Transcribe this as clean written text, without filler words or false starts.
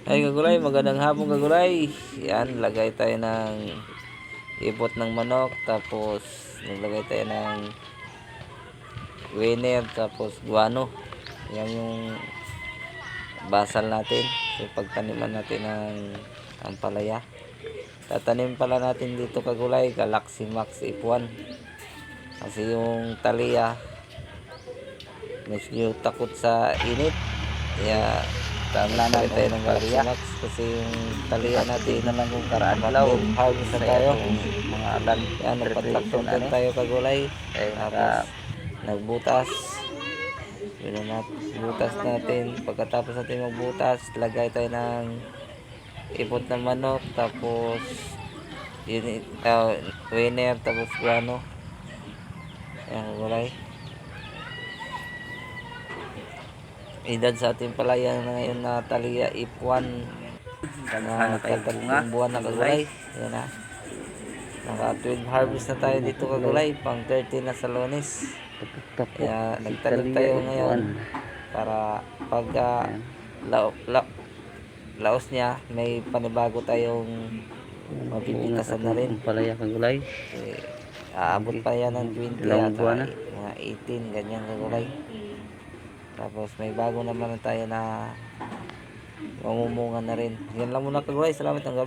Ay kagulay, magandang hapon kagulay. Yan, lagay tayo ng ibot ng manok. Tapos naglagay tayo ng winner. Tapos guano. Yan yung basal natin. So pagtaniman natin ng ampalaya. Tatanim pala natin dito kagulay, Galaxy Max F1. Kasi yung talia medyo takot sa init. Kaya wala na tayo ng Galaxy Max kasi yung talia natin na lang kung karaan daw harvest na tayo. mga alan Yan, nagpatlak-tulkan tayo kagulay. Tapos nagbutas. Butas natin. Pagkatapos natin magbutas, lagay tayo ng ipot ng manok. Tapos yun, winner. Tapos guano. Yan kagulay. Edad sa ating palaya na ngayon na talia F1 na katatlong buwan na kagulay. Yan na. Naka 12 harvest na tayo dito kagulay. Pang 30 na sa Lunes. Kaya nagtanim tayo ngayon para pag laos niya may panibago tayong mapipitasan na rin. Palaya kagulay. Aabot pa yan ng 20 at mga 18 ganyan kagulay. Tapos may bago naman tayo na mamumunga na rin. Yan lang muna kagulay. Salamat ang gabi.